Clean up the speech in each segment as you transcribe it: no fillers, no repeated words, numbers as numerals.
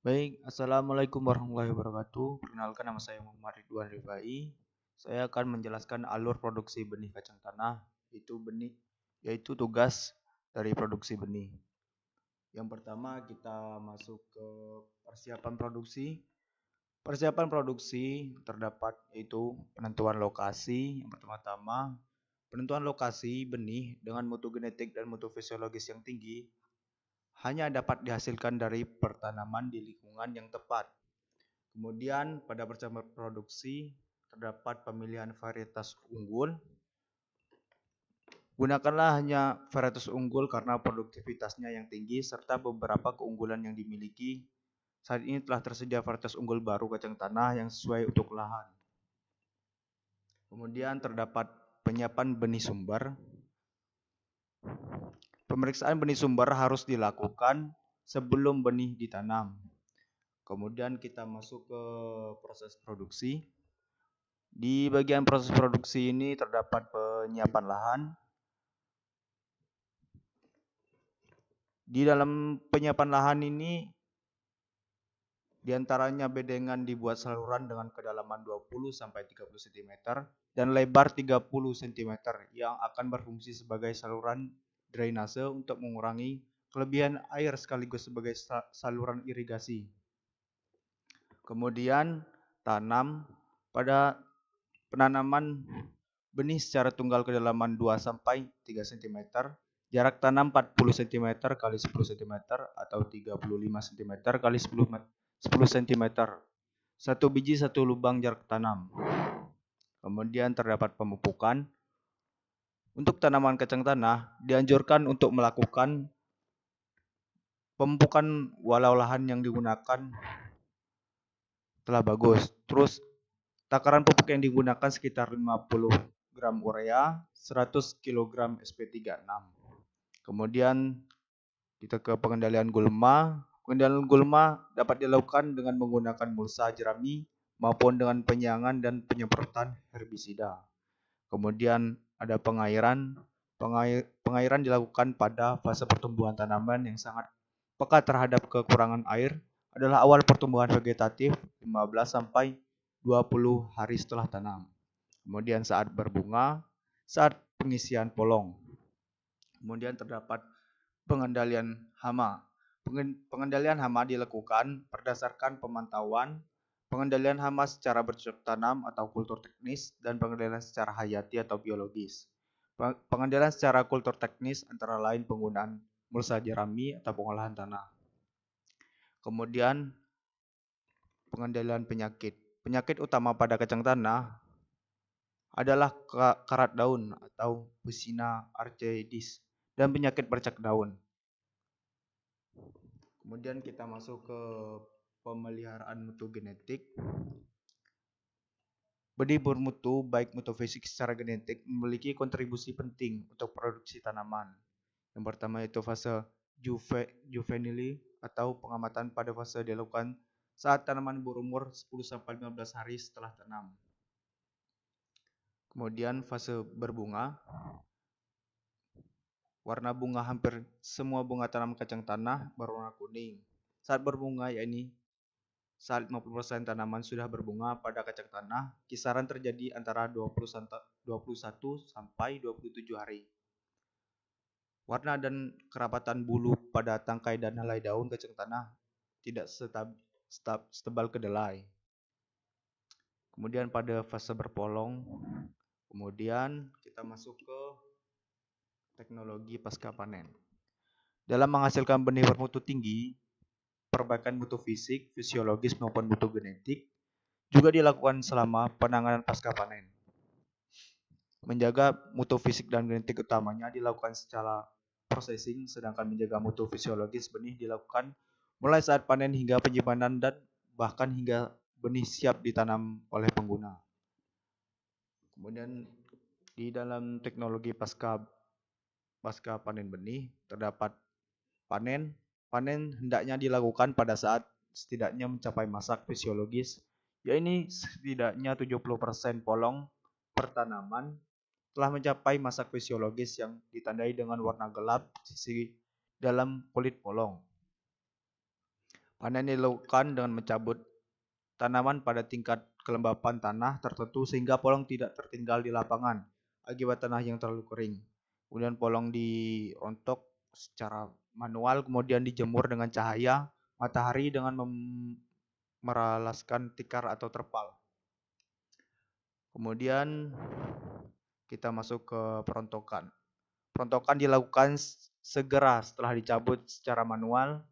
Baik, Assalamualaikum warahmatullahi wabarakatuh. Perkenalkan, nama saya Muhammad Ridwan Rifai. Saya akan menjelaskan alur produksi benih kacang tanah, yaitu tugas dari produksi benih. Yang pertama kita masuk ke persiapan produksi. Persiapan produksi terdapat yaitu penentuan lokasi. Yang pertama-tama, penentuan lokasi benih dengan mutu genetik dan mutu fisiologis yang tinggi hanya dapat dihasilkan dari pertanaman di lingkungan yang tepat. Kemudian pada persiapan produksi terdapat pemilihan varietas unggul. Gunakanlah hanya varietas unggul karena produktivitasnya yang tinggi serta beberapa keunggulan yang dimiliki. Saat ini telah tersedia varietas unggul baru kacang tanah yang sesuai untuk lahan. Kemudian terdapat penyiapan benih sumber. Pemeriksaan benih sumber harus dilakukan sebelum benih ditanam. Kemudian kita masuk ke proses produksi. Di bagian proses produksi ini terdapat penyiapan lahan. Di dalam penyiapan lahan ini diantaranya bedengan dibuat saluran dengan kedalaman 20 sampai 30 cm dan lebar 30 cm yang akan berfungsi sebagai saluran drainase untuk mengurangi kelebihan air sekaligus sebagai saluran irigasi. Kemudian tanam. Pada penanaman benih secara tunggal kedalaman 2 sampai 3 cm, jarak tanam 40 cm kali 10 cm atau 35 cm kali 10 cm. Satu biji satu lubang jarak tanam. Kemudian terdapat pemupukan. Untuk tanaman kacang tanah dianjurkan untuk melakukan pemupukan walau lahan yang digunakan telah bagus. Terus takaran pupuk yang digunakan sekitar 50 gram urea, 100 kg SP36. Kemudian kita ke pengendalian gulma. Pengendalian gulma dapat dilakukan dengan menggunakan mulsa jerami maupun dengan penyiangan dan penyemprotan herbisida. Kemudian ada pengairan. Pengairan dilakukan pada fase pertumbuhan tanaman yang sangat peka terhadap kekurangan air adalah awal pertumbuhan vegetatif 15 sampai 20 hari setelah tanam. Kemudian saat berbunga, saat pengisian polong. Kemudian terdapat pengendalian hama. Pengendalian hama dilakukan berdasarkan pemantauan, pengendalian hama secara bercocok tanam atau kultur teknis, dan pengendalian secara hayati atau biologis. Pengendalian secara kultur teknis antara lain penggunaan mulsa jerami atau pengolahan tanah. Kemudian pengendalian penyakit. Penyakit utama pada kacang tanah adalah karat daun atau Pusina archaeidis dan penyakit bercak daun. Kemudian kita masuk ke pemeliharaan mutu genetik. Benih bermutu, baik mutu fisik secara genetik, memiliki kontribusi penting untuk produksi tanaman. Yang pertama itu fase juvenili atau pengamatan pada fase dilakukan saat tanaman berumur 10-15 hari setelah tanam. Kemudian fase berbunga. Warna bunga hampir semua bunga tanam kacang tanah berwarna kuning. Saat berbunga, yakni saat 50% tanaman sudah berbunga pada kacang tanah, kisaran terjadi antara 21 sampai 27 hari. Warna dan kerapatan bulu pada tangkai dan helai daun kacang tanah tidak setebal kedelai. Kemudian pada fase berpolong, kemudian kita masuk ke teknologi pasca panen. Dalam menghasilkan benih bermutu tinggi, perbaikan mutu fisik, fisiologis maupun mutu genetik juga dilakukan selama penanganan pasca panen. Menjaga mutu fisik dan genetik utamanya dilakukan secara processing, sedangkan menjaga mutu fisiologis benih dilakukan mulai saat panen hingga penyimpanan dan bahkan hingga benih siap ditanam oleh pengguna. Kemudian di dalam teknologi pasca panen benih terdapat panen. Panen hendaknya dilakukan pada saat setidaknya mencapai masa fisiologis, yaitu setidaknya 70% polong per tanaman telah mencapai masa fisiologis yang ditandai dengan warna gelap sisi dalam kulit polong. Panen dilakukan dengan mencabut tanaman pada tingkat kelembapan tanah tertentu sehingga polong tidak tertinggal di lapangan akibat tanah yang terlalu kering. Kemudian polong dirontok secara manual, kemudian dijemur dengan cahaya matahari dengan meralaskan tikar atau terpal. Kemudian kita masuk ke perontokan. Perontokan dilakukan segera setelah dicabut secara manual,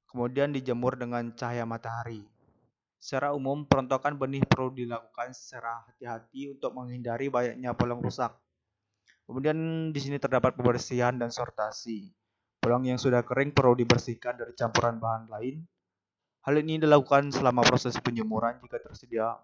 kemudian dijemur dengan cahaya matahari. Secara umum, perontokan benih perlu dilakukan secara hati-hati untuk menghindari banyaknya polong rusak. Kemudian di sini terdapat pembersihan dan sortasi. Polong yang sudah kering perlu dibersihkan dari campuran bahan lain. Hal ini dilakukan selama proses penjemuran jika tersedia.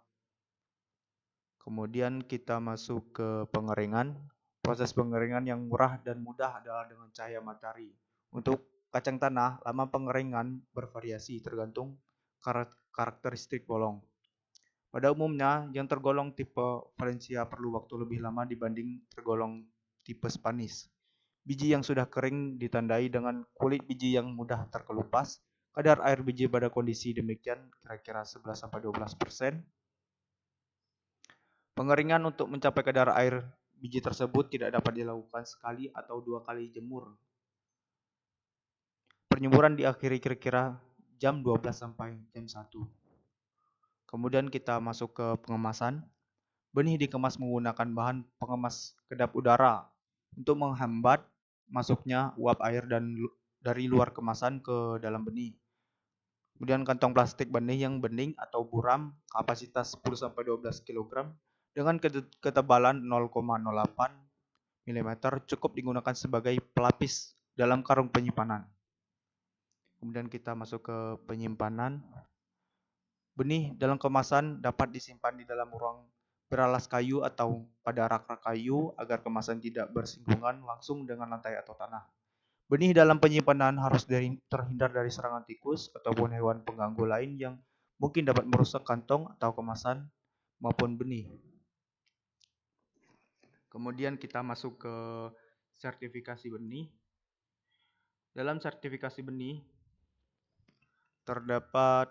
Kemudian kita masuk ke pengeringan. Proses pengeringan yang murah dan mudah adalah dengan cahaya matahari. Untuk kacang tanah, lama pengeringan bervariasi tergantung karakteristik polong. Pada umumnya, yang tergolong tipe Valencia perlu waktu lebih lama dibanding tergolong tipe Spanish. Biji yang sudah kering ditandai dengan kulit biji yang mudah terkelupas. Kadar air biji pada kondisi demikian kira-kira 11-12%. Pengeringan untuk mencapai kadar air biji tersebut tidak dapat dilakukan sekali atau 2 kali jemur. Penjemuran diakhiri kira-kira jam 12 sampai jam 1. Kemudian kita masuk ke pengemasan. Benih dikemas menggunakan bahan pengemas kedap udara untuk menghambat masuknya uap air dari luar kemasan ke dalam benih. Kemudian kantong plastik benih yang bening atau buram kapasitas 10-12 kg dengan ketebalan 0,08 mm cukup digunakan sebagai pelapis dalam karung penyimpanan. Kemudian kita masuk ke penyimpanan. Benih dalam kemasan dapat disimpan di dalam ruang beralas kayu atau pada rak-rak kayu agar kemasan tidak bersinggungan langsung dengan lantai atau tanah. Benih dalam penyimpanan harus terhindar dari serangan tikus ataupun hewan pengganggu lain yang mungkin dapat merusak kantong atau kemasan maupun benih. Kemudian kita masuk ke sertifikasi benih. Dalam sertifikasi benih terdapat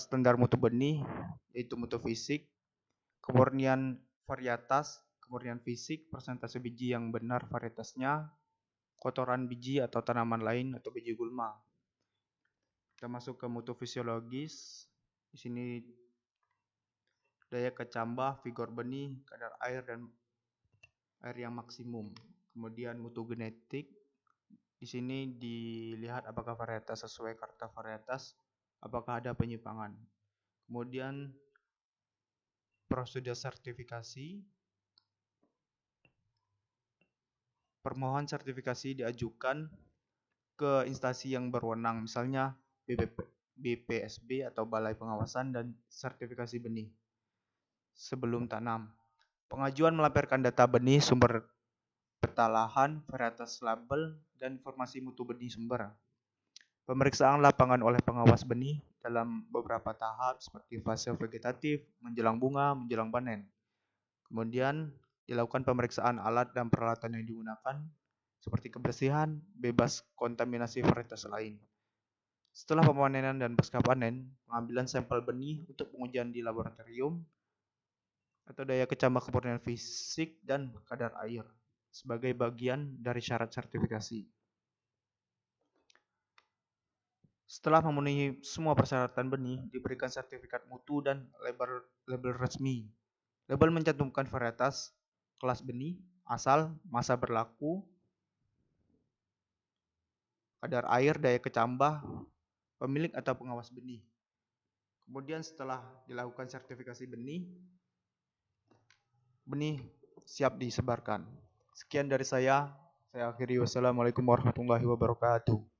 standar mutu benih, yaitu mutu fisik, kemurnian varietas, kemurnian fisik, persentase biji yang benar varietasnya, kotoran biji atau tanaman lain atau biji gulma. Kita masuk ke mutu fisiologis. Di sini daya kecambah, vigor benih, kadar air dan air yang maksimum. Kemudian mutu genetik. Di sini dilihat apakah varietas sesuai karta varietas, apakah ada penyimpangan. Kemudian prosedur sertifikasi. Permohonan sertifikasi diajukan ke instansi yang berwenang, misalnya BPSB atau Balai Pengawasan dan Sertifikasi Benih. Sebelum tanam, pengajuan melampirkan data benih, sumber peta lahan, varietas label, dan informasi mutu benih sumber. Pemeriksaan lapangan oleh pengawas benih dalam beberapa tahap seperti fase vegetatif, menjelang bunga, menjelang panen. Kemudian dilakukan pemeriksaan alat dan peralatan yang digunakan seperti kebersihan, bebas kontaminasi varietas lain. Setelah pemanenan dan pasca panen, pengambilan sampel benih untuk pengujian di laboratorium atau daya kecambah kemurnian fisik dan kadar air sebagai bagian dari syarat sertifikasi. Setelah memenuhi semua persyaratan benih, diberikan sertifikat mutu dan label resmi. Label mencantumkan varietas, kelas benih, asal, masa berlaku, kadar air, daya kecambah, pemilik atau pengawas benih. Kemudian setelah dilakukan sertifikasi benih siap disebarkan. Sekian dari saya akhiri. Wassalamualaikum warahmatullahi wabarakatuh.